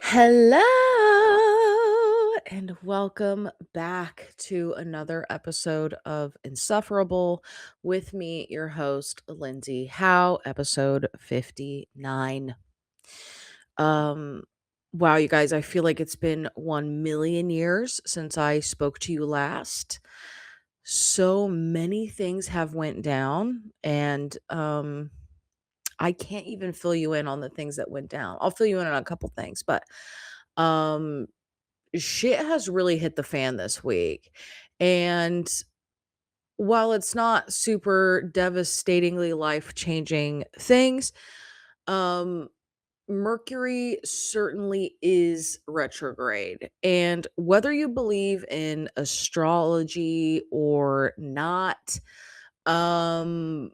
Hello and welcome back to another episode of Insufferable with me, your host, Lindsay. How episode 59. Um wow, you guys, I feel like it's been 1 million years since I spoke to you last. So many things have went down and I can't even fill you in on the things that went down. I'll fill you in on a couple things, but um shit has really hit the fan this week. And while it's not super devastatingly life-changing things, um Mercury certainly is retrograde. And whether you believe in astrology or not, um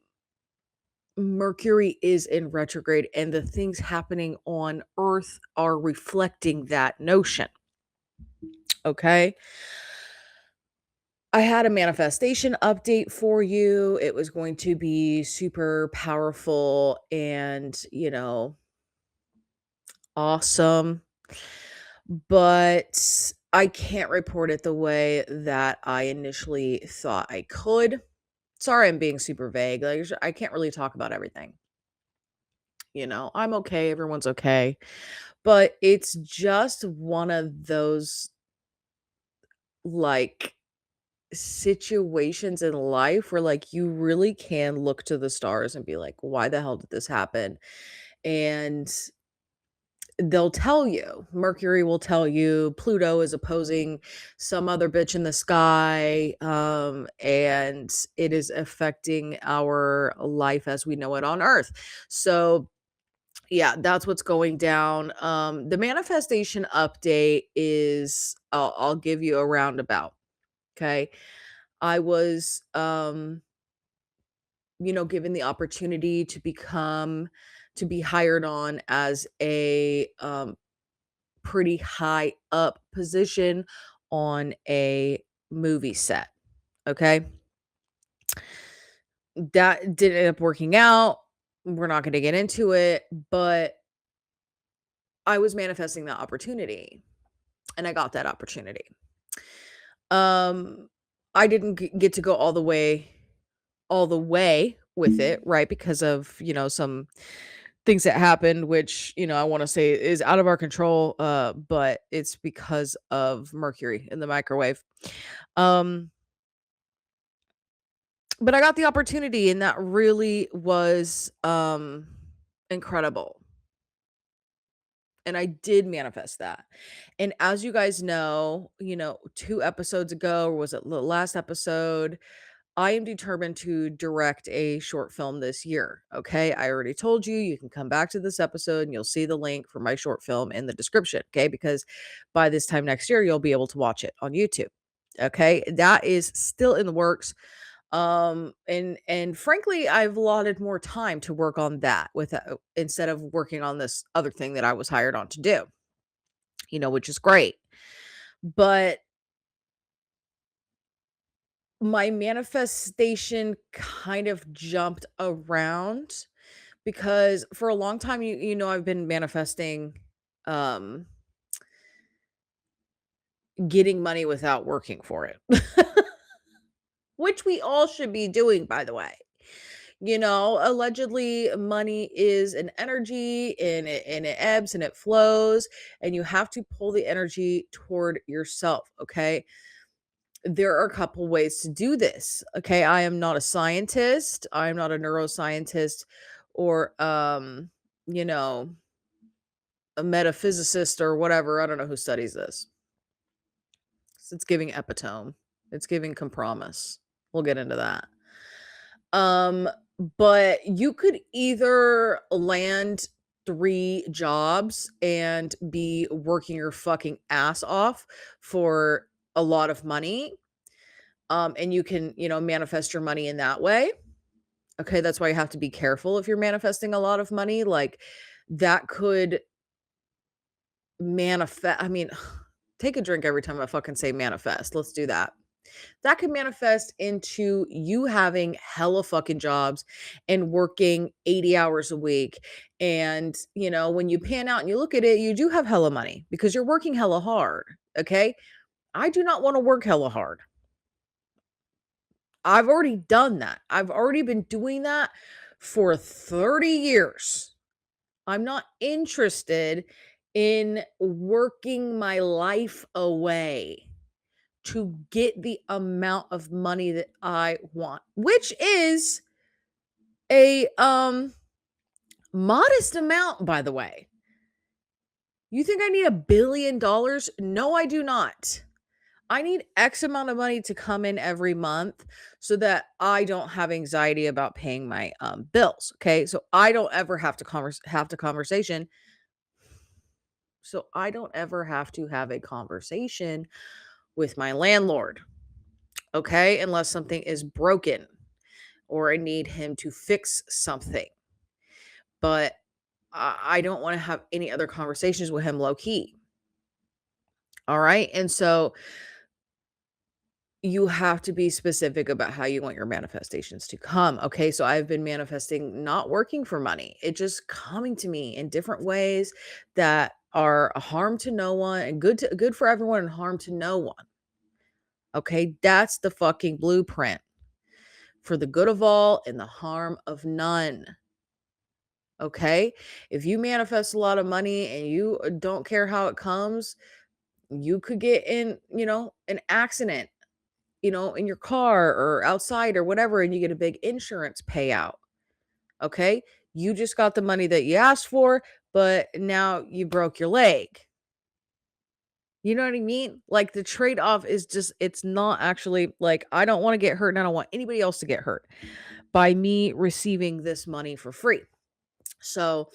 Mercury is in retrograde and the things happening on Earth are reflecting that notion. Okay. I had a manifestation update for you. It was going to be super powerful and, awesome. But I can't report it the way that I initially thought I could. Sorry, I'm being super vague. Like, I can't really talk about everything. I'm okay. Everyone's okay. But it's just one of those, like, situations in life where like you really can look to the stars and be like, why the hell did this happen? And they'll tell you, Mercury will tell you, Pluto is opposing some other bitch in the sky, and it is affecting our life as we know it on Earth. So yeah, that's what's going down. The manifestation update is, I'll give you a roundabout. Okay. I was given the opportunity to be hired on as a pretty high up position on a movie set. Okay. That didn't end up working out. We're not going to get into it, but I was manifesting that opportunity and I got that opportunity. Um I didn't get to go all the way with it, right? Because of, some things that happened, which, I want to say is out of our control, but it's because of Mercury in the microwave. Um, but I got the opportunity and that really was incredible. And I did manifest that. And as you guys know, 2 episodes ago, or was it the last episode? I am determined to direct a short film this year. Okay. I already told you, you can come back to this episode and you'll see the link for my short film in the description. Okay. Because by this time next year, you'll be able to watch it on YouTube. Okay. That is still in the works. And frankly, I've allotted more time to work on that instead of working on this other thing that I was hired on to do, which is great. But my manifestation kind of jumped around because for a long time I've been manifesting um getting money without working for it. Which we all should be doing, by the way. Allegedly money is an energy and it ebbs and it flows and you have to pull the energy toward yourself, okay? There are a couple ways to do this. Okay, I am not a scientist. I am not a neuroscientist or you know, a metaphysicist or whatever. I don't know who studies this. It's giving epitome. It's giving compromise. We'll get into that. Um but you could either land 3 jobs and be working your fucking ass off for a lot of money. And you can, manifest your money in that way. Okay, that's why you have to be careful if you're manifesting a lot of money. Like that could manifest. I mean, take a drink every time I fucking say manifest. Let's do that. That can manifest into you having hella fucking jobs and working 80 hours a week. And, when you pan out and you look at it, you do have hella money because you're working hella hard. Okay. I do not want to work hella hard. I've already done that. I've already been doing that for 30 years. I'm not interested in working my life away to get the amount of money that I want, which is a modest amount, by the way. You think I need $1 billion? No, I do not. I need X amount of money to come in every month so that I don't have anxiety about paying my bills. Okay, so I don't ever have to conversation. So I don't ever have to have a conversation with my landlord. Okay, unless something is broken or I need him to fix something. But I don't want to have any other conversations with him low key. All right. And so you have to be specific about how you want your manifestations to come. Okay. So I've been manifesting not working for money, it just coming to me in different ways that are a harm to no one and good for everyone and harm to no one. Okay. That's the fucking blueprint for the good of all and the harm of none. Okay. If you manifest a lot of money and you don't care how it comes, you could get in, an accident, in your car or outside or whatever, and you get a big insurance payout. Okay. You just got the money that you asked for, but now you broke your leg. You know what I mean? Like the trade off is just, it's not actually like, I don't want to get hurt and I don't want anybody else to get hurt by me receiving this money for free. So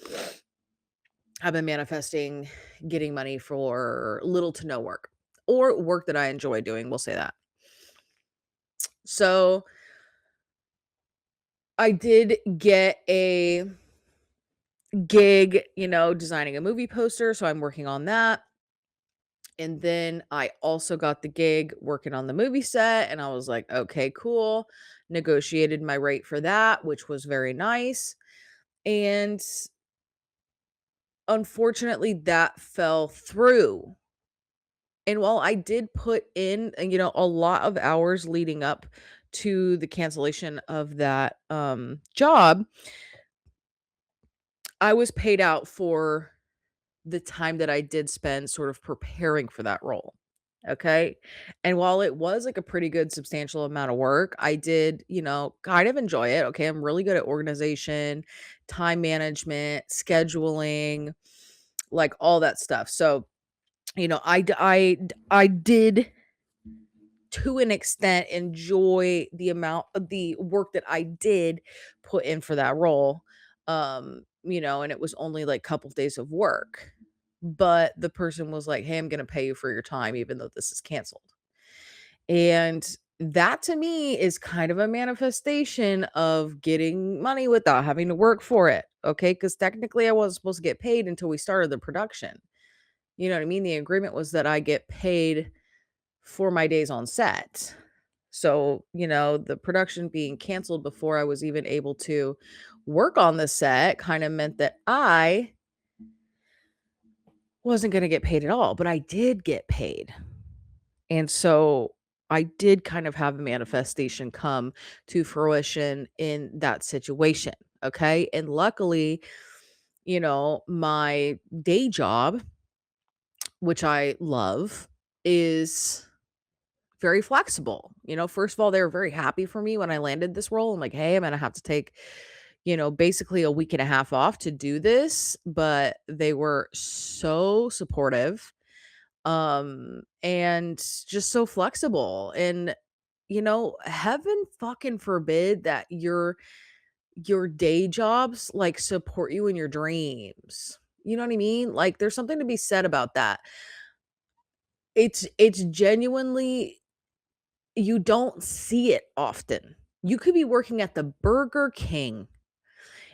I've been manifesting getting money for little to no work or work that I enjoy doing. We'll say that. So I did get a gig, designing a movie poster. So I'm working on that. And then I also got the gig working on the movie set. And I was like, okay, cool. Negotiated my rate for that, which was very nice. And unfortunately, that fell through. And while I did put in, a lot of hours leading up to the cancellation of that job, I was paid out for the time that I did spend sort of preparing for that role. Okay. And while it was like a pretty good substantial amount of work, I did, kind of enjoy it. Okay. I'm really good at organization, time management, scheduling, like all that stuff. So, I did to an extent enjoy the amount of the work that I did put in for that role. And it was only like a couple days of work. But the person was like, "Hey, I'm going to pay you for your time even though this is canceled." And that to me is kind of a manifestation of getting money without having to work for it. Okay, cuz technically I wasn't supposed to get paid until we started the production. You know what I mean? The agreement was that I get paid for my days on set. So, the production being canceled before I was even able to work on the set kind of meant that I wasn't going to get paid at all, but I did get paid. And so I did kind of have a manifestation come to fruition in that situation. Okay. And luckily, my day job, which I love, is very flexible. First of all, they were very happy for me when I landed this role. I'm like, hey, I'm going to have to take, basically a week and a half off to do this. But they were so supportive and just so flexible. And, heaven fucking forbid that your day jobs like support you in your dreams. You know what I mean? Like there's something to be said about that. It's genuinely you don't see it often. You could be working at the Burger King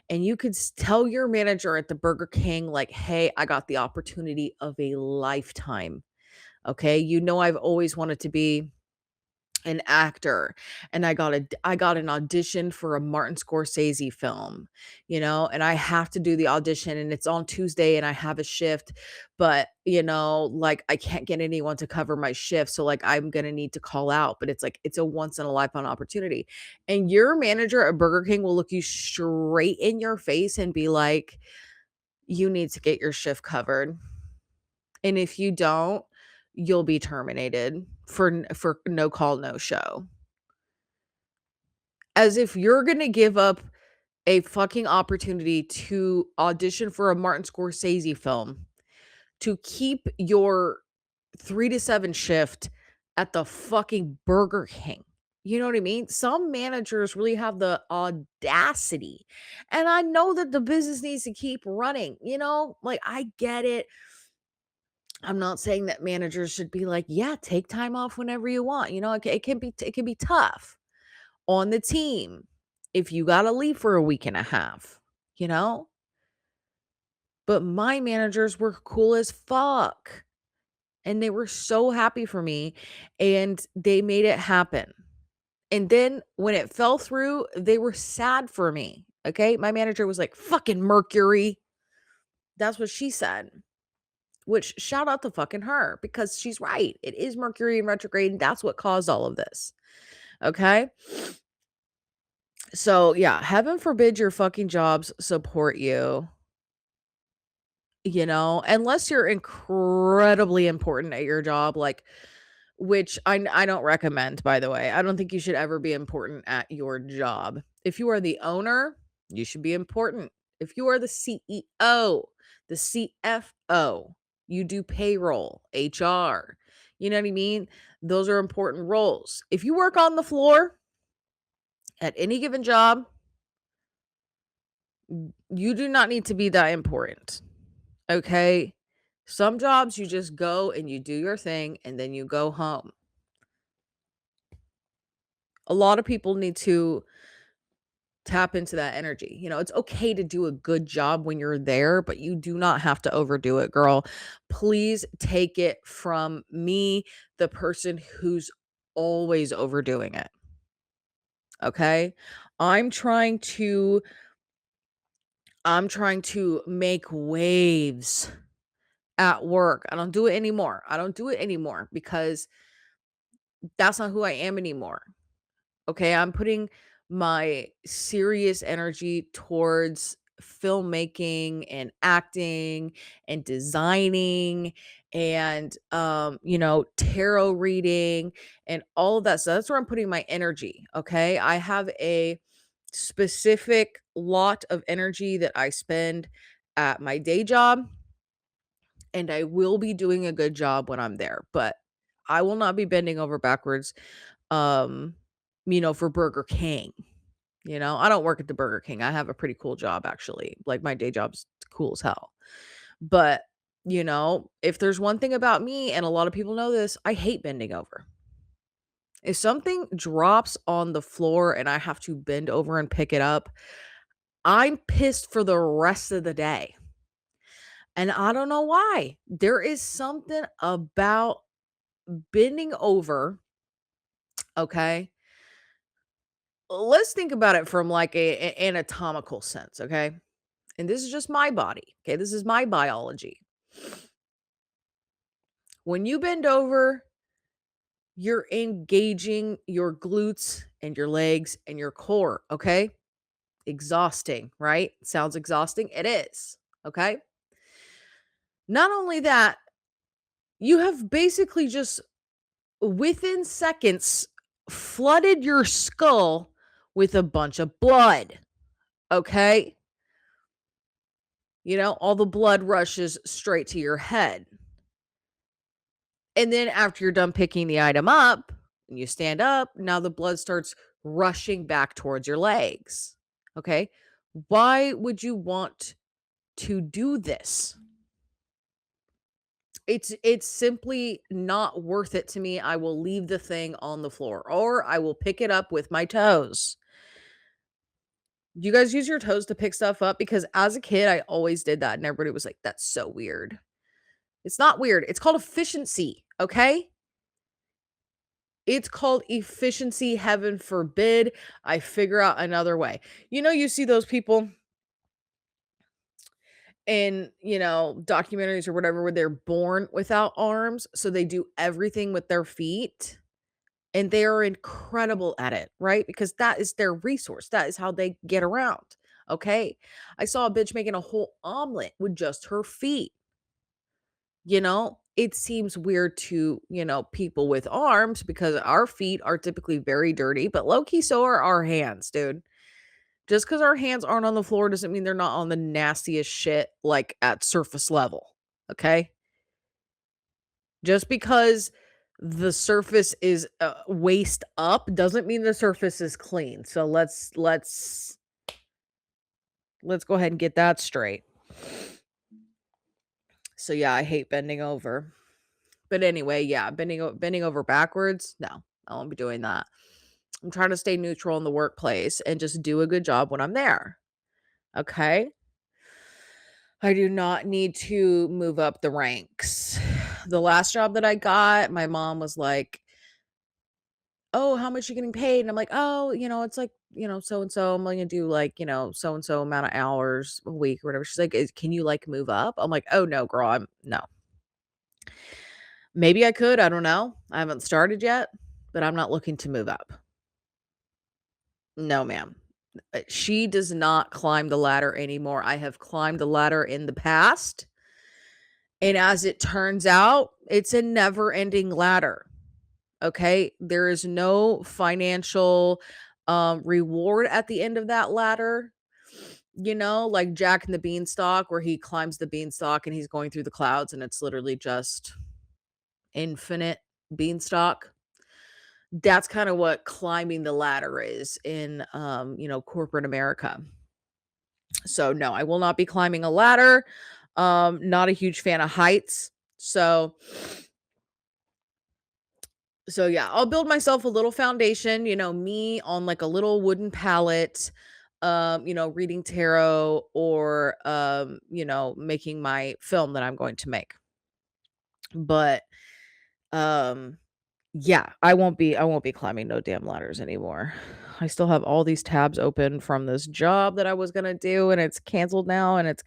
and you could tell your manager at the Burger King, like, hey, I got the opportunity of a lifetime. Okay. I've always wanted to be an actor, and I got an audition for a Martin Scorsese film, and I have to do the audition, and it's on Tuesday, and I have a shift, but, like, I can't get anyone to cover my shift, so, like, I'm gonna need to call out, but it's like, it's a once in a lifetime opportunity, and your manager at Burger King will look you straight in your face and be like, "You need to get your shift covered, and if you don't, you'll be terminated for no call, no show." As if you're gonna give up a fucking opportunity to audition for a Martin Scorsese film to keep your 3 to 7 shift at the fucking Burger King. You know what I mean? Some managers really have the audacity, and I know that the business needs to keep running, like, I get it. I'm not saying that managers should be like, "Yeah, take time off whenever you want," it can be tough on the team if you gotta leave for a week and a half, you know? But my managers were cool as fuck, and they were so happy for me, and they made it happen. And then when it fell through, they were sad for me, okay? My manager was like, "Fucking Mercury." That's what she said, which shout out to fucking her because she's right. It is Mercury in retrograde, and that's what caused all of this, okay? So, yeah, heaven forbid your fucking jobs support you, unless you're incredibly important at your job, like, which I don't recommend, by the way. I don't think you should ever be important at your job. If you are the owner, you should be important. If you are the CEO, the CFO, you do payroll, HR. You know what I mean? Those are important roles. If you work on the floor at any given job, you do not need to be that important. Okay? Some jobs you just go and you do your thing and then you go home. A lot of people need to tap into that energy. It's okay to do a good job when you're there, but you do not have to overdo it, girl. Please take it from me, the person who's always overdoing it. Okay? I'm trying to I'm trying to make waves at work. I don't do it anymore. I don't do it anymore because that's not who I am anymore. Okay, I'm putting my serious energy towards filmmaking and acting and designing and tarot reading and all of that. So that's where I'm putting my energy. Okay, I have a specific lot of energy that I spend at my day job, and I will be doing a good job when I'm there, but I will not be bending over backwards um, for Burger King. I don't work at the Burger King. I have a pretty cool job actually. Like my day job's cool as hell. But, if there's one thing about me and a lot of people know this, I hate bending over. If something drops on the floor and I have to bend over and pick it up, I'm pissed for the rest of the day. And I don't know why. There is something about bending over, okay? Let's think about it from like a anatomical sense, okay? And this is just my body, okay? This is my biology. When you bend over, you're engaging your glutes and your legs and your core, okay? Exhausting, right? Sounds exhausting. It is, okay? Not only that, you have basically just within seconds flooded your skull with a bunch of blood, okay? All the blood rushes straight to your head. And then after you're done picking the item up and you stand up, now the blood starts rushing back towards your legs. Okay? Why would you want to do this? It's simply not worth it to me. I will leave the thing on the floor or I will pick it up with my toes. Do you guys use your toes to pick stuff up? Because as a kid, I always did that and everybody was like, "That's so weird." It's not weird. It's called efficiency, okay? It's called efficiency, heaven forbid I figure out another way. You see those people in, documentaries or whatever where they're born without arms, so they do everything with their feet, and they are incredible at it, right? Because that is their resource. That is how they get around. Okay. I saw a bitch making a whole omelet with just her feet. It seems weird to, people with arms because our feet are typically very dirty, but low key, so are our hands, dude. Just because our hands aren't on the floor doesn't mean they're not on the nastiest shit, like at surface level. Okay. Just because the surface is waist up doesn't mean the surface is clean. So let's go ahead and get that straight. So yeah, I hate bending over. But anyway, yeah, bending over backwards, no, I won't be doing that. I'm trying to stay neutral in the workplace and just do a good job when I'm there. Okay? I do not need to move up the ranks. The last job that I got, my mom was like, "Oh, how much are you getting paid?" And I'm like, "Oh, it's like, so and so. I'm gonna do like, so and so amount of hours a week or whatever." She's like, Can you like move up?" I'm like, "Oh no, girl, no. Maybe I could, I don't know. I haven't started yet, but I'm not looking to move up. No, ma'am. She does not climb the ladder anymore. I have climbed the ladder in the past, and as it turns out, it's a never-ending ladder. Okay? There is no financial reward at the end of that ladder. Like Jack and the Beanstalk, where he climbs the beanstalk and he's going through the clouds, and it's literally just infinite beanstalk. That's kind of what climbing the ladder is in corporate America. So no, I will not be climbing a ladder. Not a huge fan of heights. So yeah, I'll build myself a little foundation, me on like a little wooden pallet, reading tarot or making my film that I'm going to make. But um yeah, I won't be climbing no damn ladders anymore. I still have all these tabs open from this job that I was gonna do, and it's canceled now, and it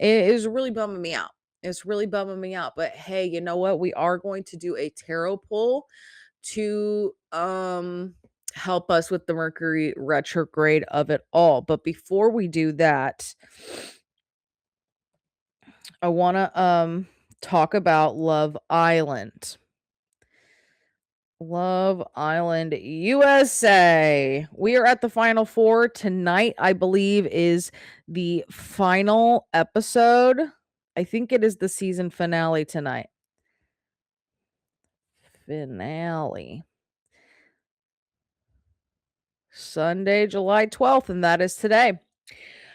is really bumming me out. It's really bumming me out. But hey, you know what? We are going to do a tarot pull to help us with the Mercury retrograde of it all. But before we do that, I wanna talk about Love Island. Love Island, USA. We are at the final four. Tonight, I believe, is the final episode. I think it is the season finale tonight. Finale. Sunday, July 12th, and that is today.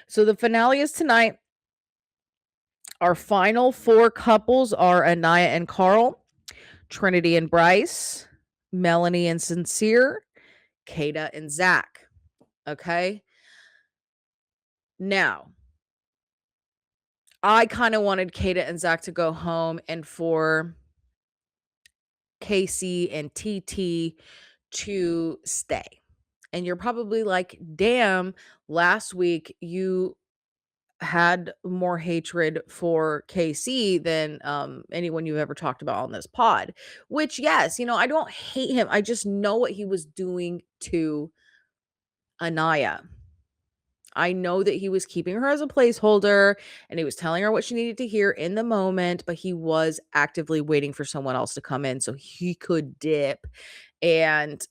So the finale is tonight. Our final four couples are Anaya and Carl, Trinity and Bryce, Melanie and Sincere, Kata and Zach. Okay. Now, I kind of wanted Kata and Zach to go home and for Casey and TT to stay. And you're probably like, damn, last week you had more hatred for KC than anyone you've ever talked about on this pod. Which, yes, I don't hate him. I just know what he was doing to Anaya. I know that he was keeping her as a placeholder and he was telling her what she needed to hear in the moment, but he was actively waiting for someone else to come in so he could dip and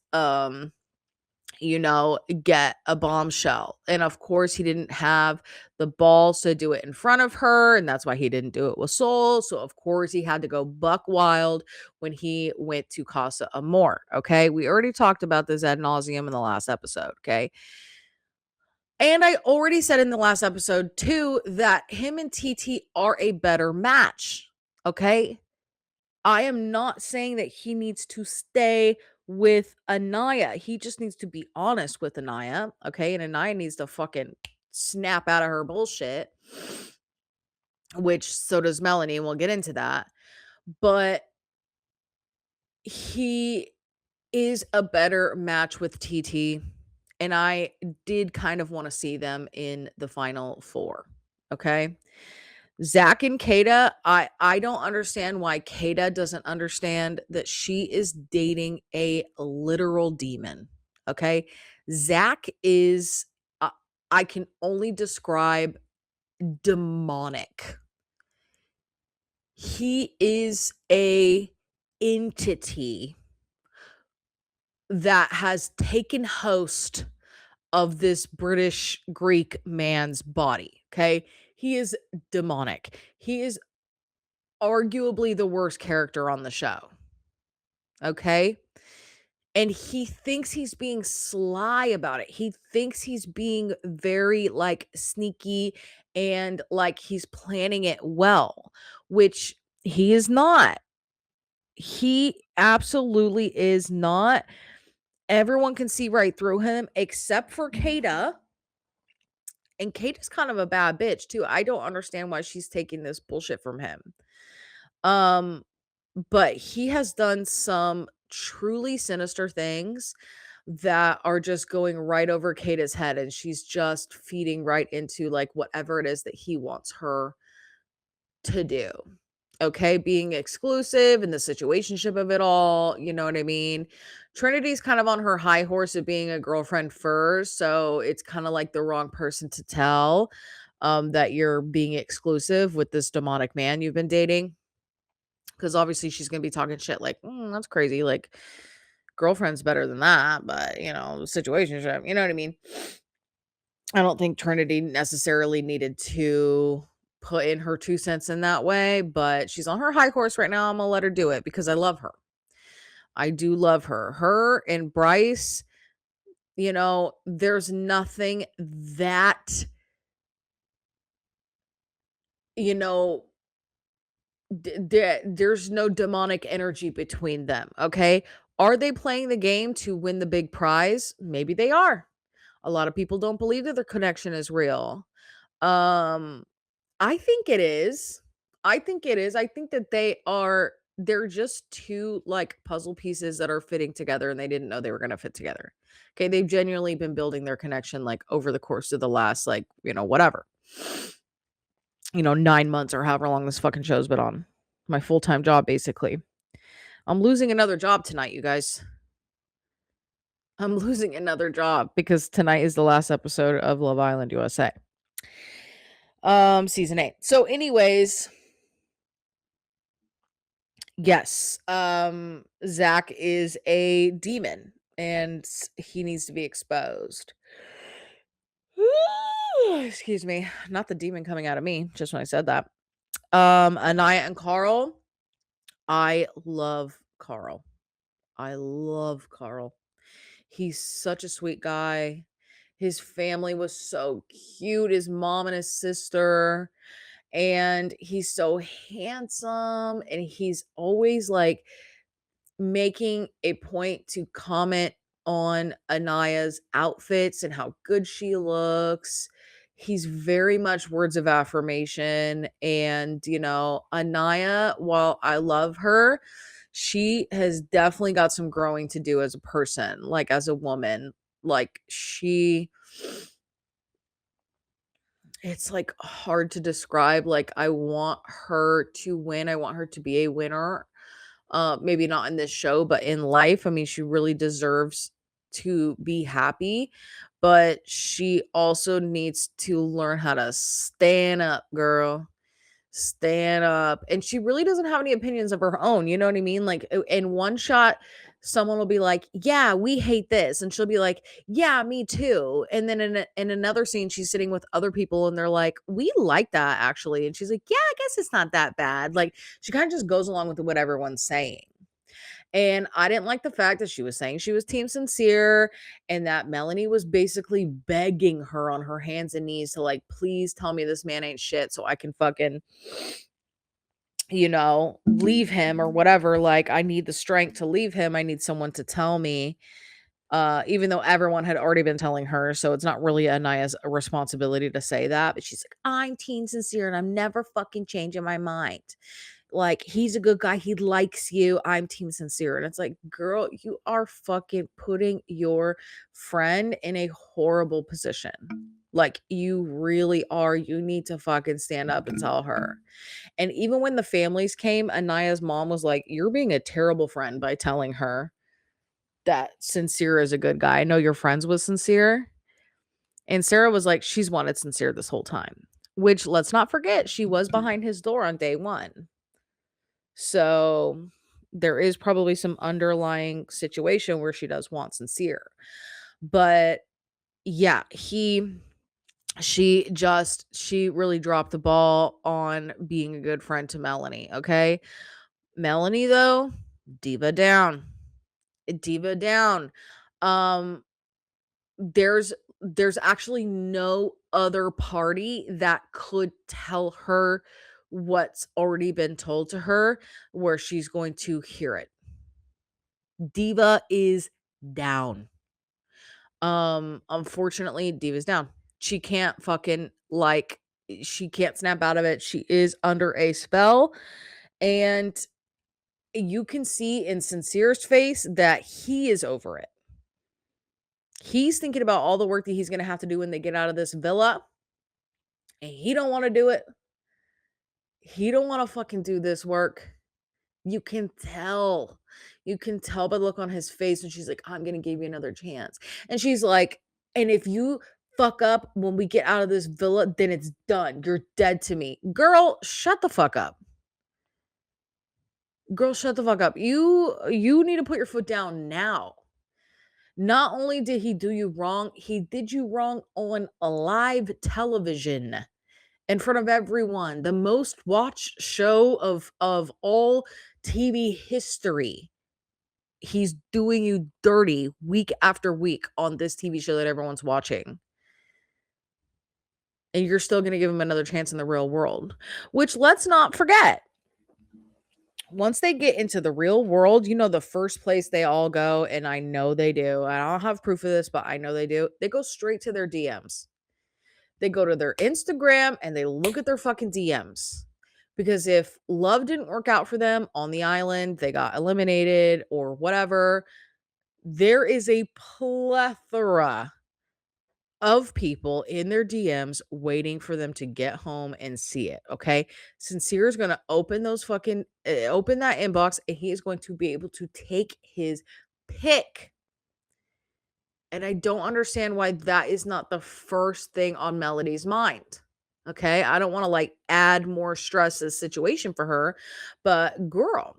get a bombshell. And of course, he didn't have the balls to do it in front of her, and that's why he didn't do it with Soul. So of course, he had to go buck wild when he went to Casa Amor. Okay, we already talked about this ad nauseum in the last episode. Okay. And I already said in the last episode too that him and TT are a better match. Okay. I am not saying that he needs to stay with Anaya. He just needs to be honest with Anaya. Okay. And Anaya needs to fucking snap out of her bullshit, which so does Melanie. And we'll get into that. But he is a better match with TT, and I did kind of wanna see them in the final 4, okay? Zach and Kata, I don't understand why Kata doesn't understand that she is dating a literal demon, okay? Zach is, I can only describe demonic. He is a entity that has taken host of this British Greek man's body, okay? He is demonic. He is arguably the worst character on the show, okay? And he thinks he's being sly about it. He thinks he's being very, like, sneaky and, like, he's planning it well, which he is not. He absolutely is not. Everyone can see right through him except for Kata, and Kata's kind of a bad bitch too. I don't understand why she's taking this bullshit from him. Um, but he has done some truly sinister things that are just going right over Kata's head, and she's just feeding right into, like, whatever it is that he wants her to do. Okay, being exclusive and the situationship of it all, you know what I mean? Trinity's kind of on her high horse of being a girlfriend first, so it's kind of like the wrong person to tell that you're being exclusive with this demonic man you've been dating. Because obviously she's gonna be talking shit like, that's crazy. Like, girlfriend's better than that, but situationship, you know what I mean? I don't think Trinity necessarily needed to put in her 2 cents in that way, but she's on her high horse right now. I'm gonna let her do it because I love her. I do love her. Her and Bryce, there's nothing that, you know, there's no demonic energy between them, okay? Are they playing the game to win the big prize? Maybe they are. A lot of people don't believe that their connection is real. Um I think it is. I think it is. I think that they're just 2, like, puzzle pieces that are fitting together, and they didn't know they were gonna fit together. Okay, they've genuinely been building their connection, like, over the course of the last, like, whatever, 9 months or however long this fucking show's been on. My full-time job, basically. I'm losing another job tonight, you guys. I'm losing another job because tonight is the last episode of Love Island USA. Season 8. So anyways, yes, Zach is a demon and he needs to be exposed. Excuse me. Not the demon coming out of me, just when I said that. Anaya and Carl. I love Carl. I love Carl. He's such a sweet guy. His family was so cute, his mom and his sister, and he's so handsome, and he's always, like, making a point to comment on Anaya's outfits and how good she looks. He's very much words of affirmation. And, Anaya, while I love her, she has definitely got some growing to do as a person, like as a woman. Like, it's like hard to describe. Like, I want her to win. I want her to be a winner. Maybe not in this show, but in life. I mean, she really deserves to be happy, but she also needs to learn how to stand up, girl. Stand up. And she really doesn't have any opinions of her own. You know what I mean? Like, in one shot, someone will be like, "Yeah, we hate this." And she'll be like, "Yeah, me too." And then in another scene, she's sitting with other people and they're like, "We like that actually." And she's like, "Yeah, I guess it's not that bad." Like, she kind of just goes along with what everyone's saying. And I didn't like the fact that she was saying she was team sincere and that Melanie was basically begging her on her hands and knees to, like, please tell me this man ain't shit so I can fucking, leave him or whatever. Like, I need the strength to leave him. I need someone to tell me. Even though everyone had already been telling her, so it's not really Anaya's responsibility to say that. But she's like, I'm team sincere and I'm never fucking changing my mind. Like, he's a good guy. He likes you. I'm team sincere. And it's like, girl, you are fucking putting your friend in a horrible position. Like, you really are. You need to fucking stand up and tell her. And even when the families came, Anaya's mom was like, you're being a terrible friend by telling her that Sincere is a good guy. I know you're friends with Sincere. And Sarah was like, she's wanted Sincere this whole time, which let's not forget, she was behind his door on day one. So there is probably some underlying situation where she does want Sincere. But yeah, she really dropped the ball on being a good friend to Melanie. Okay. Melanie, though, diva down. Diva down. Um, there's actually no other party that could tell her what's already been told to her where she's going to hear it. Diva is down. Unfortunately, Diva's down. She can't fucking she can't snap out of it. She is under a spell, and you can see in Sincere's face that he is over it. He's thinking about all the work that he's going to have to do when they get out of this villa, and he don't want to do it. He don't want to fucking do this work. You can tell. You can tell by the look on his face, and she's like, I'm going to give you another chance. And she's like, and if you fuck up when we get out of this villa, then it's done. You're dead to me. Girl, shut the fuck up. Girl, shut the fuck up. You need to put your foot down now. Not only did he do you wrong, he did you wrong on a live television in front of everyone. The most watched show of all TV history. He's doing you dirty week after week on this TV show that everyone's watching. And you're still going to give him another chance in the real world, which let's not forget. Once they get into the real world, you know, the first place they all go, and I know they do. I don't have proof of this, but I know they do. They go straight to their DMs. They go to their Instagram and they look at their fucking DMs. Because if love didn't work out for them on the island, they got eliminated or whatever, there is a plethora of people in their DMs waiting for them to get home and see it. Okay. Sincere is going to open those fucking, open that inbox, and he is going to be able to take his pick. And I don't understand why that is not the first thing on Melody's mind. Okay. I don't want to like add more stress to the situation for her, but girl,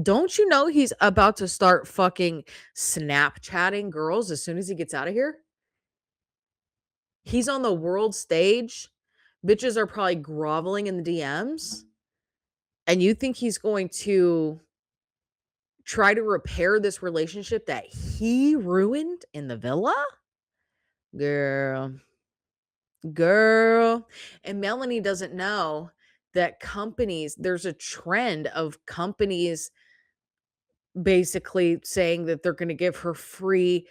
don't you know he's about to start fucking Snapchatting girls as soon as he gets out of here? He's on the world stage. Bitches are probably groveling in the DMs. And you think he's going to try to repair this relationship that he ruined in the villa? Girl. Girl. And Melanie doesn't know that there's a trend of companies basically saying that they're going to give her free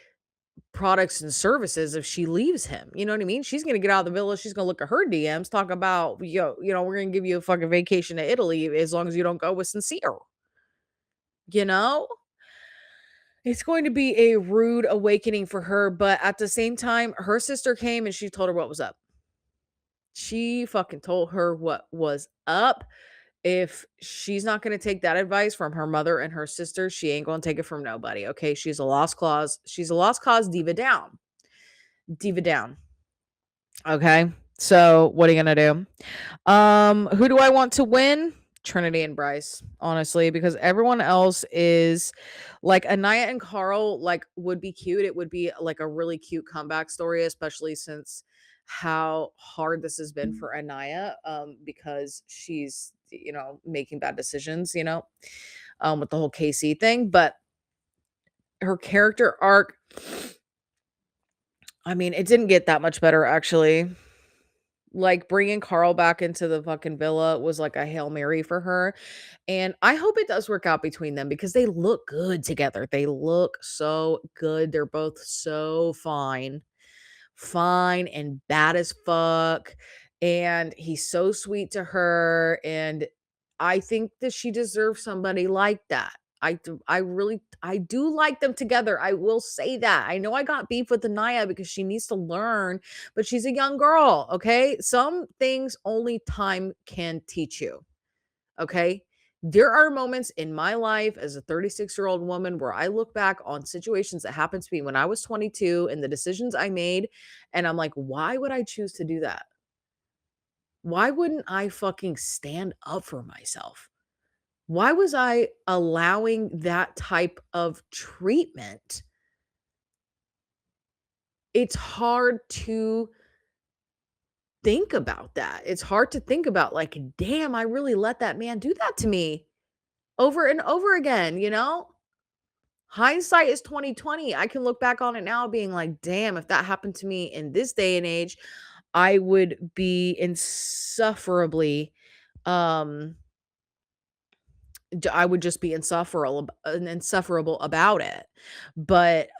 products and services if she leaves him. You know what I mean? She's going to get out of the villa. She's going to look at her DMs, talk about, we're going to give you a fucking vacation to Italy as long as you don't go with Sincere. You know? It's going to be a rude awakening for her, but at the same time, her sister came and she told her what was up. She fucking told her what was up. If she's not going to take that advice from her mother and her sister, she ain't going to take it from nobody. Okay. She's a lost cause. She's a lost cause diva down. Diva down. Okay. So what are you going to do? Who do I want to win? Trinity and Bryce, honestly, because everyone else is like Anaya and Carl, like, would be cute. It would be like a really cute comeback story, especially since how hard this has been for Anaya, because she's, making bad decisions, with the whole KC thing. But her character arc, I mean, it didn't get that much better, actually. Like, bringing Carl back into the fucking villa was like a Hail Mary for her. And I hope it does work out between them because they look good together. They look so good. They're both so fine and bad as fuck. And he's so sweet to her. And I think that she deserves somebody like that. I do like them together. I will say that. I know I got beef with Anaya because she needs to learn, but she's a young girl, okay? Some things only time can teach you, okay? There are moments in my life as a 36-year-old woman where I look back on situations that happened to me when I was 22 and the decisions I made, and I'm like, why would I choose to do that? Why wouldn't I fucking stand up for myself? Why was I allowing that type of treatment? It's hard to think about that. It's hard to think about, like, damn, I really let that man do that to me over and over again, you know? Hindsight is 2020. I can look back on it now being like, damn, if that happened to me in this day and age, I would be insufferably um I would just be insufferable about it. But,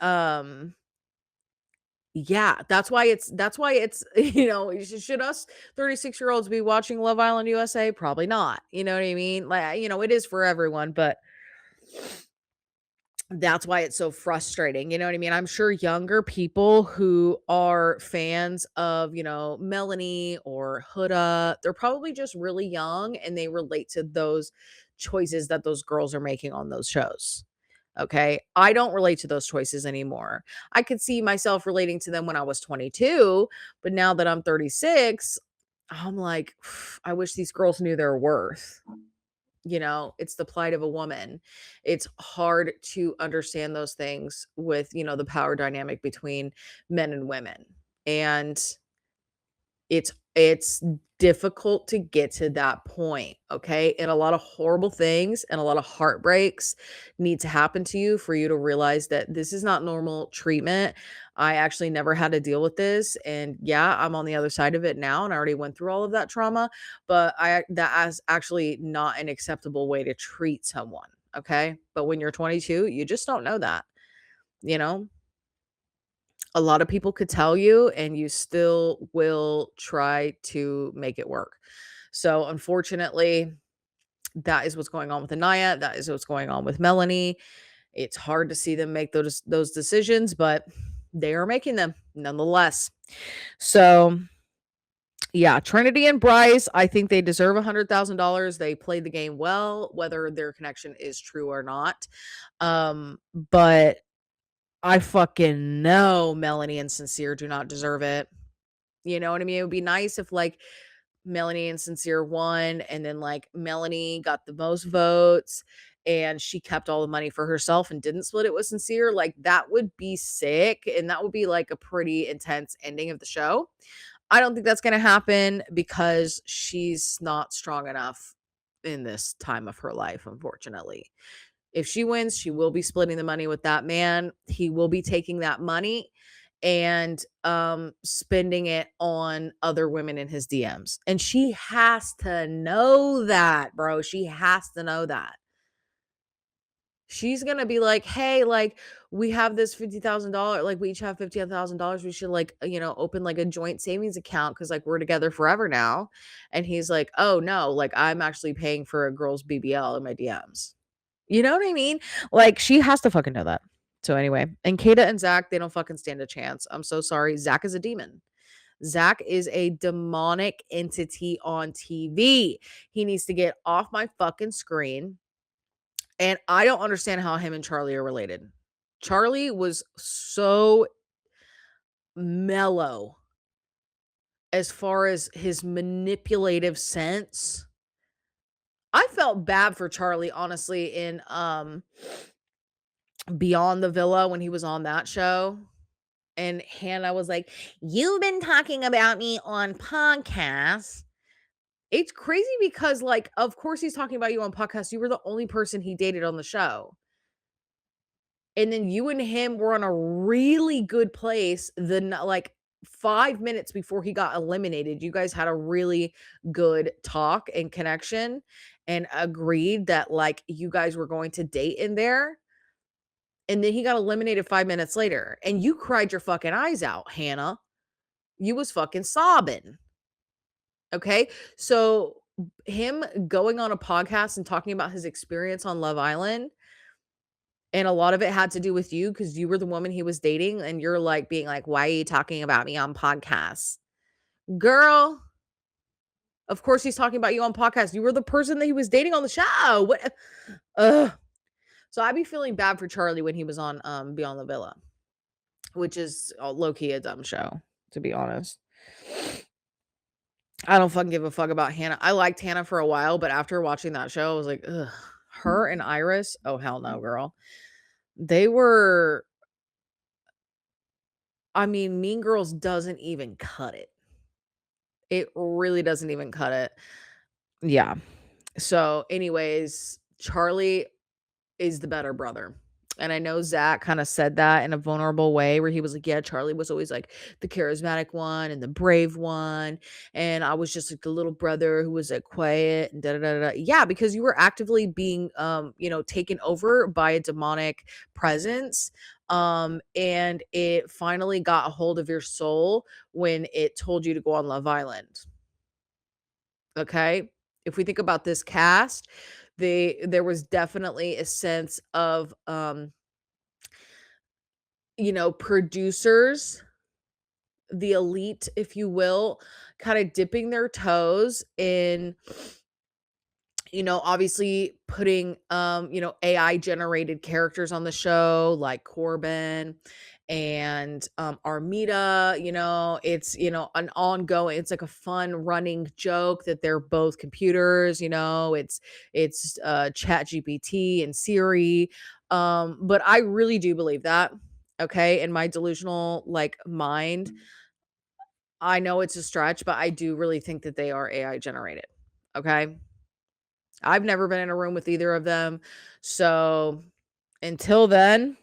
yeah, that's why it's should us 36-year-olds be watching Love Island USA? Probably not, you know what I mean? Like, it is for everyone, but that's why it's so frustrating, you know what I mean? I'm sure younger people who are fans of, Melanie or Huda, they're probably just really young and they relate to those choices that those girls are making on those shows. Okay. I don't relate to those choices anymore. I could see myself relating to them when I was 22, but now that I'm 36, I'm like, I wish these girls knew their worth. It's the plight of a woman. It's hard to understand those things with, the power dynamic between men and women. And it's difficult to get to that point, okay? And a lot of horrible things and a lot of heartbreaks need to happen to you for you to realize that this is not normal treatment. I actually never had to deal with this, and yeah, I'm on the other side of it now, and I already went through all of that trauma, but that is actually not an acceptable way to treat someone, okay? But when you're 22, you just don't know that, you know? A lot of people could tell you, and you still will try to make it work. So, unfortunately, that is what's going on with Anaya. That is what's going on with Melanie. It's hard to see them make those decisions, but they are making them nonetheless. So, yeah, Trinity and Bryce, I think they deserve $100,000. They played the game well, whether their connection is true or not. But I fucking know Melanie and Sincere do not deserve it. You know what I mean? It would be nice if, like, Melanie and Sincere won, and then, like, Melanie got the most votes, and she kept all the money for herself and didn't split it with Sincere. Like, that would be sick, and that would be, like, a pretty intense ending of the show. I don't think that's gonna happen because she's not strong enough in this time of her life, unfortunately. If she wins, she will be splitting the money with that man. He will be taking that money and spending it on other women in his DMs. And she has to know that, bro. She has to know that. She's gonna be like, hey, like, we have this $50,000, like, we each have $50,000. We should, like, open like a joint savings account because, like, we're together forever now. And he's like, oh no, like, I'm actually paying for a girl's BBL in my DMs. You know what I mean? Like, she has to fucking know that. So anyway, and Kata and Zach, they don't fucking stand a chance. I'm so sorry. Zach is a demon. Zach is a demonic entity on TV. He needs to get off my fucking screen. And I don't understand how him and Charlie are related. Charlie was so mellow as far as his manipulative sense. I felt bad for Charlie, honestly, in Beyond the Villa when he was on that show. And Hannah was like, you've been talking about me on podcasts. It's crazy because, like, of course he's talking about you on podcasts. You were the only person he dated on the show. And then you and him were on a really good place like 5 minutes before he got eliminated. You guys had a really good talk and connection and agreed that, like, you guys were going to date in there. And then he got eliminated 5 minutes later, and you cried your fucking eyes out, Hannah. You was fucking sobbing. Okay? So him going on a podcast and talking about his experience on Love Island, and a lot of it had to do with you because you were the woman he was dating, and you're, like, being like, "Why are you talking about me on podcasts?" Girl, of course he's talking about you on podcasts. You were the person that he was dating on the show. What ugh. So I'd be feeling bad for Charlie when he was on, Beyond the Villa, which is, low key a dumb show, to be honest. I don't fucking give a fuck about Hannah. I liked Hannah for a while, but after watching that show, I was like, ugh, her and Iris. Oh, hell no, girl. They were, I mean, Mean Girls doesn't even cut it. It really doesn't even cut it. Yeah. So, anyways, Charlie is the better brother. And I know Zach kind of said that in a vulnerable way where he was like, yeah, Charlie was always like the charismatic one and the brave one. And I was just like the little brother who was like quiet and da da da da. Yeah, because you were actively being taken over by a demonic presence. And it finally got a hold of your soul when it told you to go on Love Island. Okay. If we think about this cast, there was definitely a sense of producers, the elite, if you will, kind of dipping their toes in, obviously putting AI generated characters on the show like Corbin and Armida. It's an ongoing, it's like a fun running joke that they're both computers. It's Chat GPT and Siri. But I really do believe that. Okay, in my delusional like mind, I know it's a stretch, but I do really think that they are AI generated. Okay, I've never been in a room with either of them. So until then,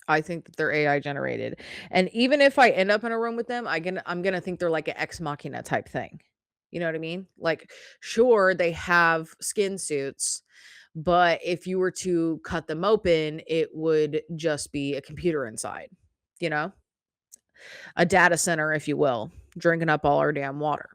I think that they're AI generated. And even if I end up in a room with them, I'm gonna think they're like an ex machina type thing. You know what I mean? Like, sure, they have skin suits, but if you were to cut them open, it would just be a computer inside, you know, a data center, if you will, drinking up all our damn water.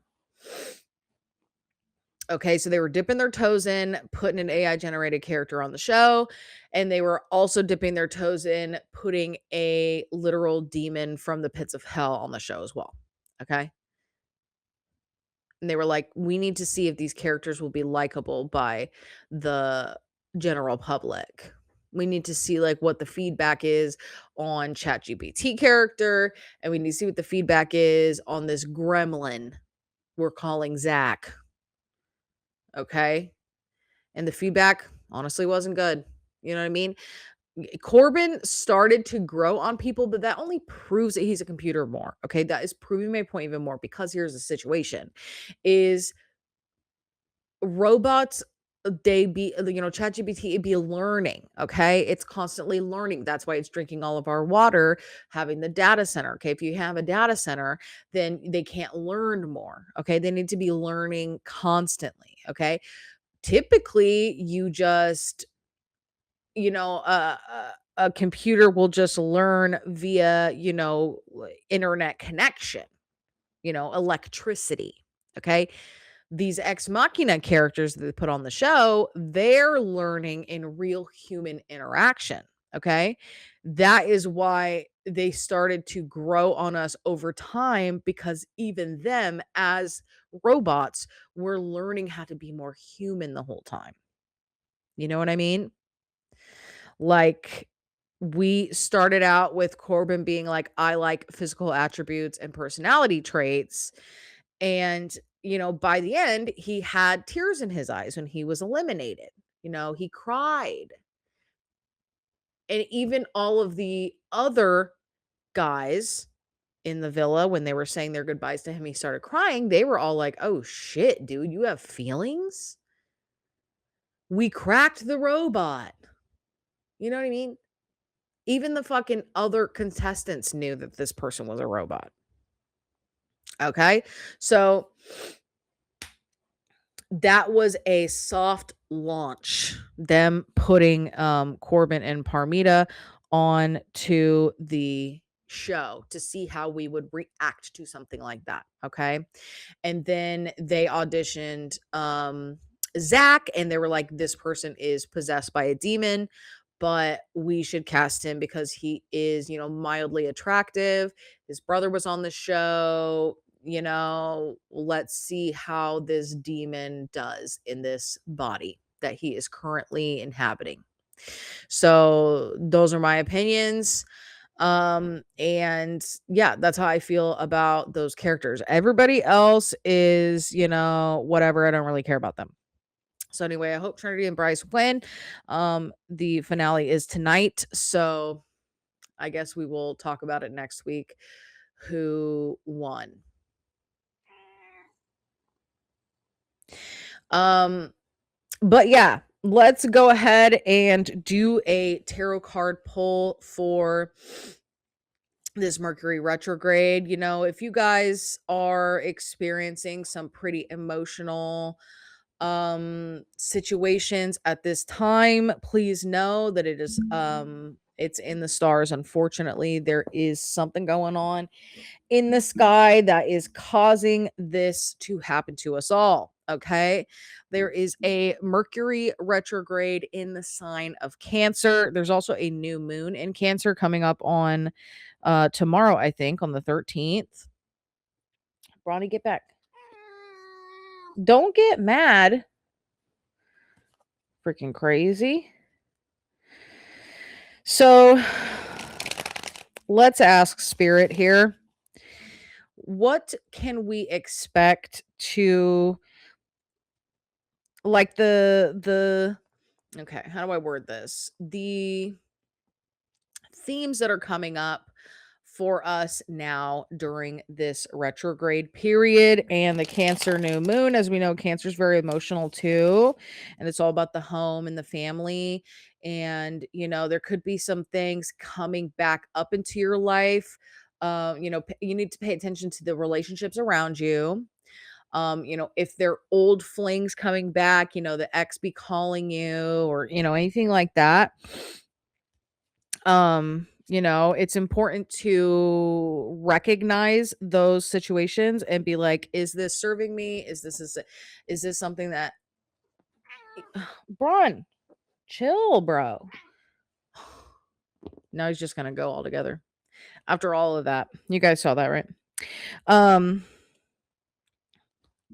Okay, so they were dipping their toes in, putting an AI generated character on the show, and they were also dipping their toes in putting a literal demon from the pits of hell on the show as well. Okay? And they were like, we need to see if these characters will be likable by the general public. We need to see like what the feedback is on ChatGPT character, and we need to see what the feedback is on this gremlin we're calling Zach. Okay? And the feedback honestly wasn't good. You know what I mean? Corbin started to grow on people, but that only proves that he's a computer more. Okay. That is proving my point even more because here's the situation is robots, they be, ChatGPT, it be learning. Okay. It's constantly learning. That's why it's drinking all of our water, having the data center. Okay. If you have a data center, then they can't learn more. Okay. They need to be learning constantly. Okay. Typically, you just a computer will just learn via, internet connection, electricity. Okay. These ex machina characters that they put on the show, they're learning in real human interaction. Okay. That is why they started to grow on us over time because even them as robots were learning how to be more human the whole time. You know what I mean? Like, we started out with Corbin being like, I like physical attributes and personality traits. And, by the end, he had tears in his eyes when he was eliminated. He cried. And even all of the other guys in the villa, when they were saying their goodbyes to him, he started crying. They were all like, oh shit, dude, you have feelings? We cracked the robot. You know what I mean? Even the fucking other contestants knew that this person was a robot. Okay? So that was a soft launch. Them putting Corbin and Parmita on to the show to see how we would react to something like that. Okay. And then they auditioned Zach, and they were like, this person is possessed by a demon, but we should cast him because he is, mildly attractive. His brother was on the show. Let's see how this demon does in this body that he is currently inhabiting. So those are my opinions. And yeah, that's how I feel about those characters. Everybody else is, whatever. I don't really care about them. So anyway, I hope Trinity and Bryce win. The finale is tonight, so I guess we will talk about it next week. Who won? But yeah, let's go ahead and do a tarot card pull for this Mercury retrograde. If you guys are experiencing some pretty emotional situations at this time, please know that it's in the stars. Unfortunately, there is something going on in the sky that is causing this to happen to us all. Okay. There is a Mercury retrograde in the sign of Cancer. There's also a new moon in Cancer coming up on tomorrow, I think, on the 13th. Bronny, get back. Don't get mad. Freaking crazy. So let's ask Spirit here. What can we expect to, like, okay, how do I word this? The themes that are coming up for us now during this retrograde period and the Cancer new moon. As we know, Cancer is very emotional too, and it's all about the home and the family. And there could be some things coming back up into your life. You need to pay attention to the relationships around you. If they're old flings coming back, the ex be calling you, or anything like that. It's important to recognize those situations and be like, is this serving me? Is this something that Braun, chill, bro. Now he's just gonna go all together after all of that. You guys saw that, right?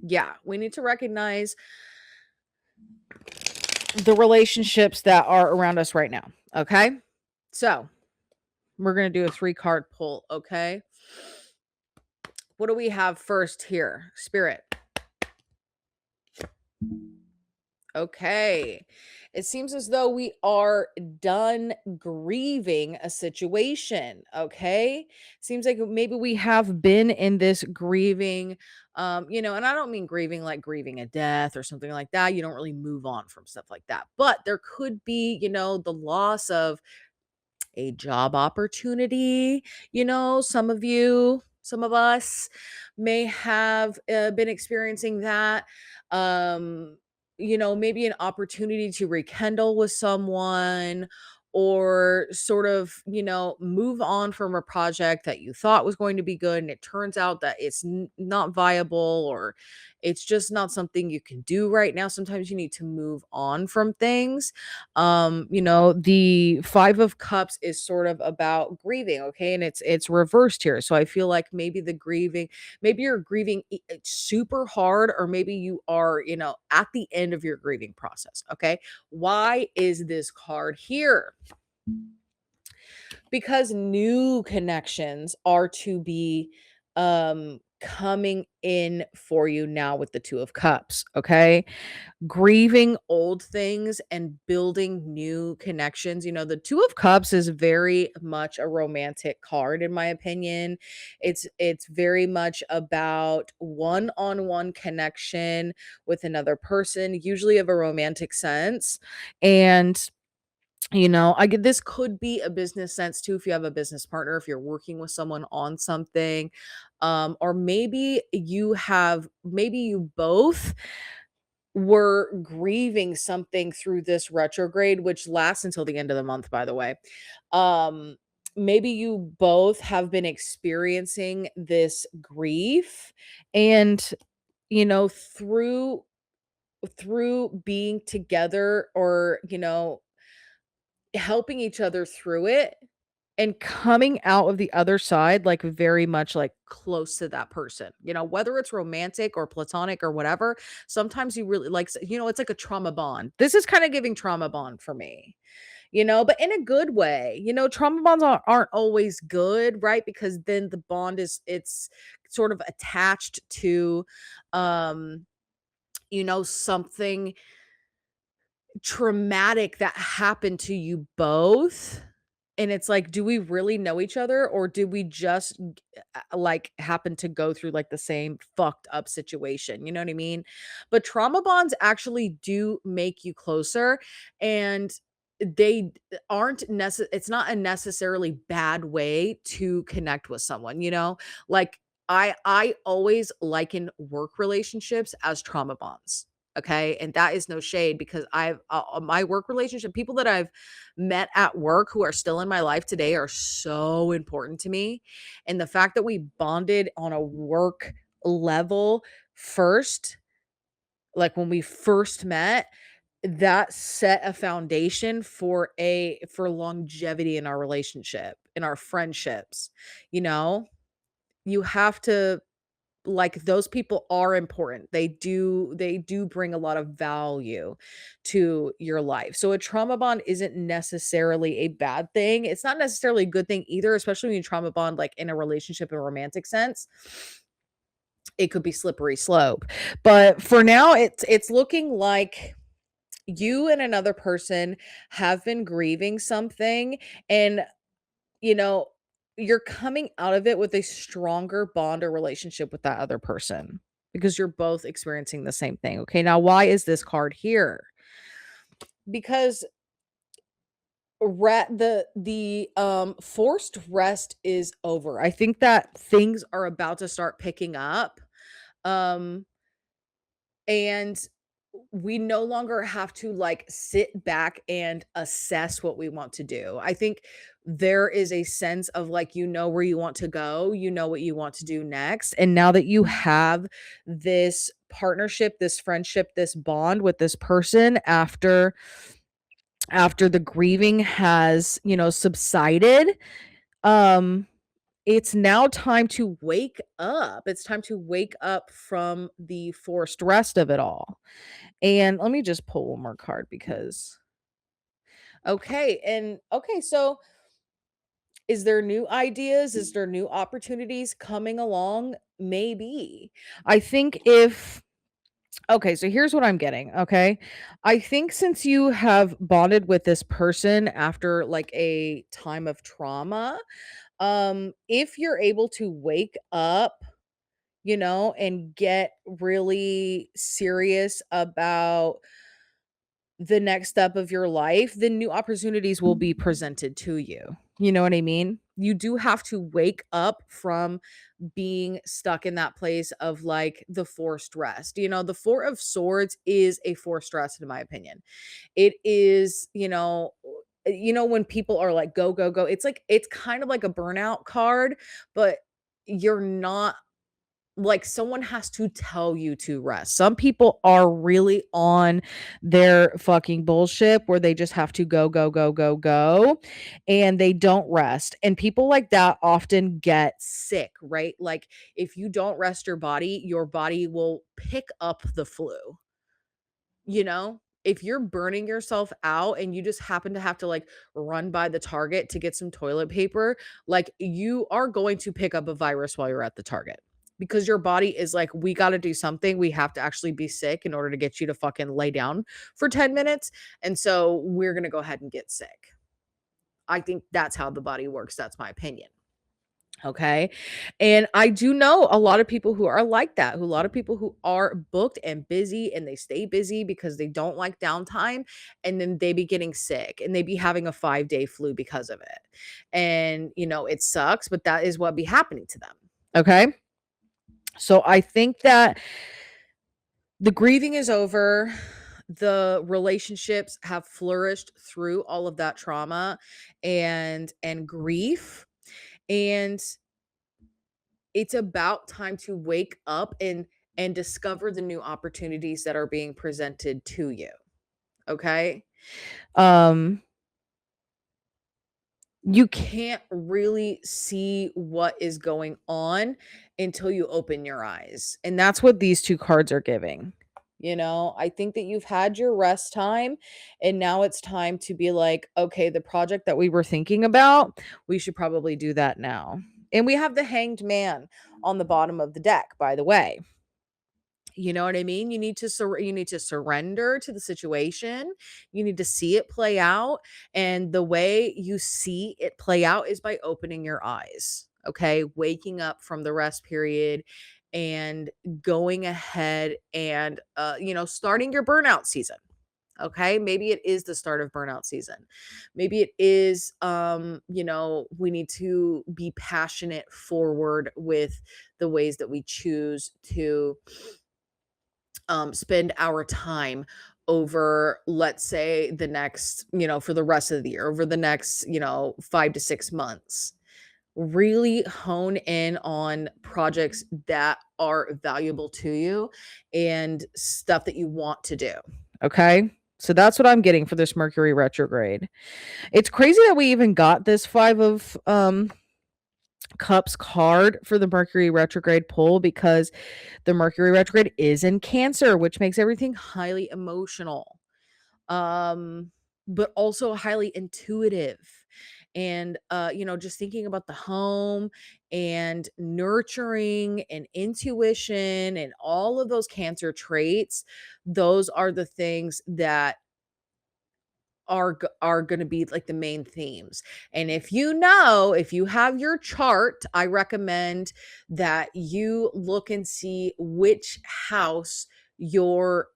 Yeah, we need to recognize the relationships that are around us right now. Okay, so we're going to do a 3-card pull. Okay, what do we have first here? Spirit. Okay, it seems as though we are done grieving a situation. Okay, seems like maybe we have been in this grieving, and I don't mean grieving like grieving a death or something like that. You don't really move on from stuff like that, but there could be, the loss of a job opportunity. Some of us may have been experiencing that. Maybe an opportunity to rekindle with someone, or sort of, move on from a project that you thought was going to be good, and it turns out that it's not viable, or it's just not something you can do right now. Sometimes you need to move on from things. The 5 of Cups is sort of about grieving, okay? And it's reversed here. So I feel like maybe maybe you're grieving super hard, or maybe you are, at the end of your grieving process, okay? Why is this card here? Because new connections are to be coming in for you now with the 2 of Cups, okay? Grieving old things and building new connections. The 2 of Cups is very much a romantic card, in my opinion. It's very much about one-on-one connection with another person, usually of a romantic sense. And I get, this could be a business sense too, if you have a business partner, if you're working with someone on something, or maybe you both were grieving something through this retrograde, which lasts until the end of the month, by the way. maybe you both have been experiencing this grief, and through being together, or helping each other through it, and coming out of the other side, like, very much, like, close to that person, whether it's romantic or platonic or whatever. Sometimes you really, like, it's like a trauma bond. This is kind of giving trauma bond for me, but in a good way. Trauma bonds aren't always good, right? Because then the bond it's sort of attached to, um, something traumatic that happened to you both. And it's like, do we really know each other, or do we just like happen to go through like the same fucked up situation? You know what I mean? But trauma bonds actually do make you closer, and they aren't it's not a necessarily bad way to connect with someone, Like, I always liken work relationships as trauma bonds. Okay. And that is no shade, because my work relationship, people that I've met at work who are still in my life today, are so important to me. And the fact that we bonded on a work level first, like when we first met, that set a foundation for longevity in our relationship, in our friendships. You know, you have to, like, those people are important. They do bring a lot of value to your life. So a trauma bond isn't necessarily a bad thing. It's not necessarily a good thing either, especially when you trauma bond like in a relationship in a romantic sense. It could be slippery slope. But for now, it's looking like you and another person have been grieving something, and you know, you're coming out of it with a stronger bond or relationship with that other person, because you're both experiencing the same thing. Okay, now why is this card here? Because the forced rest is over. I think that things are about to start picking up. Um and we no longer have to like sit back and assess what we want to do. I think there is a sense of like, where you want to go, what you want to do next. And now that you have this partnership, this friendship, this bond with this person, after the grieving has, subsided, um it's now time to wake up. It's time to wake up from the forced rest of it all. And let me just pull one more card, because so is there new ideas? Is there new opportunities coming along? Maybe. I think if Okay, so here's what I'm getting, okay? I think since you have bonded with this person after like a time of trauma, if you're able to wake up, and get really serious about the next step of your life, then new opportunities will be presented to you. You know what I mean? You do have to wake up from being stuck in that place of like the forced rest. The Four of Swords is a forced rest, in my opinion. It is, when people are like, go, go, go, it's like, it's kind of like a burnout card, but you're not, like, someone has to tell you to rest. Some people are really on their fucking bullshit where they just have to go, go, go, go, go, and they don't rest. And people like that often get sick, right? Like, if you don't rest your body will pick up the flu. If you're burning yourself out and you just happen to have to like run by the Target to get some toilet paper, like, you are going to pick up a virus while you're at the Target, because your body is like, we got to do something. We have to actually be sick in order to get you to fucking lay down for 10 minutes. And so we're going to go ahead and get sick. I think that's how the body works. That's my opinion. Okay. And I do know a lot of people who are like that, a lot of people who are booked and busy, and they stay busy because they don't like downtime. And then they be getting sick, and they be having a 5-day flu because of it. And, it sucks, but that is what be happening to them. Okay. So I think that the grieving is over. The relationships have flourished through all of that trauma and grief, and it's about time to wake up and discover the new opportunities that are being presented to you, okay? Um you can't really see what is going on until you open your eyes. And that's what these two cards are giving. I think that you've had your rest time and now it's time to be like, okay, the project that we were thinking about, we should probably do that now. And we have the hanged man on the bottom of the deck, by the way. You know what I mean? You need to surrender to the situation. You need to see it play out, and the way you see it play out is by opening your eyes. Okay? Waking up from the rest period and going ahead and starting your burnout season. Okay? Maybe it is the start of burnout season. Maybe it is we need to be passionate forward with the ways that we choose to spend our time over, let's say, the next, for the rest of the year, over the next, 5 to 6 months. Really hone in on projects that are valuable to you and stuff that you want to do. Okay. So that's what I'm getting for this Mercury retrograde. It's crazy that we even got this five of cups card for the Mercury retrograde pull, because the Mercury retrograde is in Cancer, which makes everything highly emotional, but also highly intuitive. And just thinking about the home and nurturing and intuition and all of those Cancer traits, those are the things that are gonna be, like, the main themes. And if you have your chart, I recommend that you look and see which house your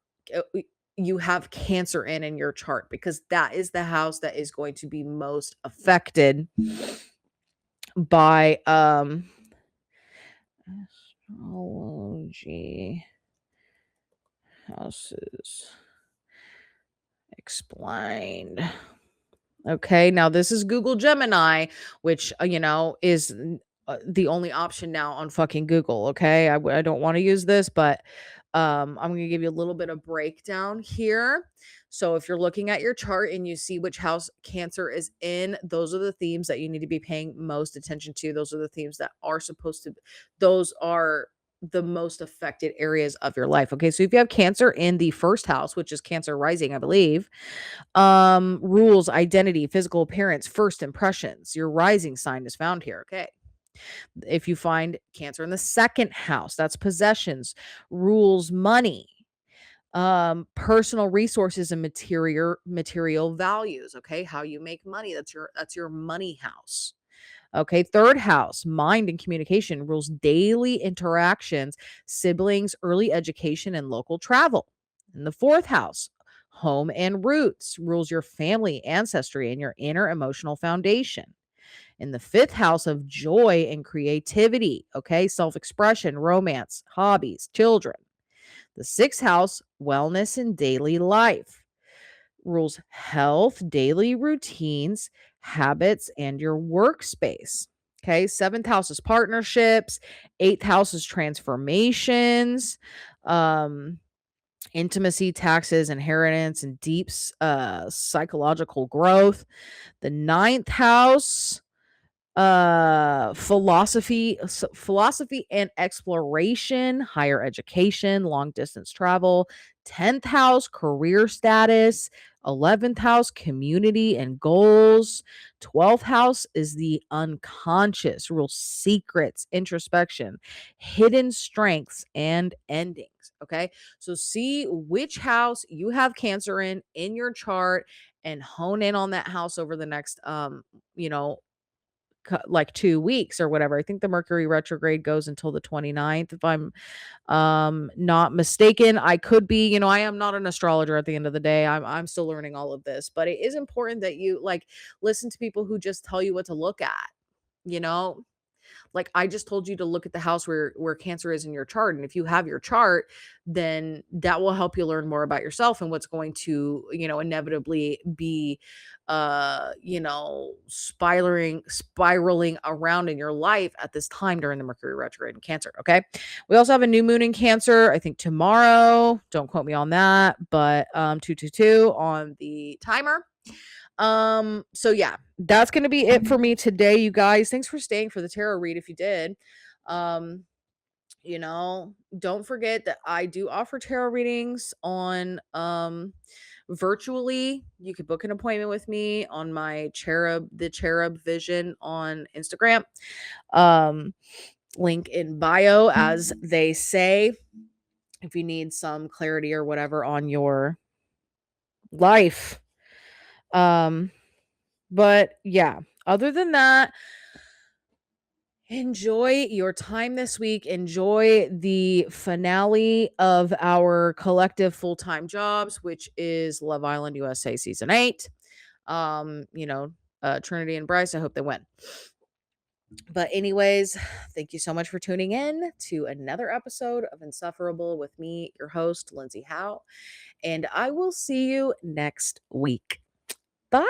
you have Cancer in your chart, because that is the house that is going to be most affected by, astrology houses explained. Okay, now this is Google Gemini, which, is the only option now on fucking Google. Okay, I don't want to use this, but I'm going to give you a little bit of breakdown here. So if you're looking at your chart and you see which house Cancer is in, those are the themes that you need to be paying most attention to. Those are the themes that are those are the most affected areas of your life. Okay, so if you have Cancer in the first house, which is Cancer rising, I believe, rules, identity, physical appearance, first impressions, your rising sign is found here. Okay, if you find Cancer in the second house, that's possessions, rules, money, personal resources, and material values. Okay, how you make money, that's your money house. Okay, third house, mind and communication, rules daily interactions, siblings, early education, and local travel. In the fourth house, home and roots, rules your family, ancestry, and your inner emotional foundation. In the fifth house of joy and creativity, okay, self expression, romance, hobbies, children. The sixth house, wellness and daily life, rules health, daily routines, habits, and your workspace. Okay. Seventh house is partnerships. Eighth house is transformations, um, intimacy, taxes, inheritance, and deep psychological growth. The ninth house, philosophy and exploration, higher education, long distance travel. 10th house, career status. 11th house, community and goals. 12th house is the unconscious, real secrets, introspection, hidden strengths, and endings. Okay, so see which house you have Cancer in your chart and hone in on that house over the next you know like 2 weeks or whatever. I think the Mercury retrograde goes until the 29th, if I'm not mistaken. I could be, I am not an astrologer at the end of the day. I'm still learning all of this, but it is important that you, like, listen to people who just tell you what to look at, you know? Like, I just told you to look at the house where Cancer is in your chart, and if you have your chart, then that will help you learn more about yourself and what's going to, inevitably be spiraling around in your life at this time during the Mercury retrograde in Cancer. Okay. We also have a new moon in Cancer, I think tomorrow. Don't quote me on that, but 222 on the timer. So yeah, that's going to be it for me today, you guys. Thanks for staying for the tarot read if you did. Um, don't forget that I do offer tarot readings on virtually. You could book an appointment with me on my the cherub vision on Instagram. Link in bio, as they say, if you need some clarity or whatever on your life. But yeah, other than that, enjoy your time this week. Enjoy the finale of our collective full-time jobs, which is Love Island USA season 8. Trinity and Bryce, I hope they win. But anyways, thank you so much for tuning in to another episode of Insufferable with me, your host, Lindsay Howe. And I will see you next week. Bye.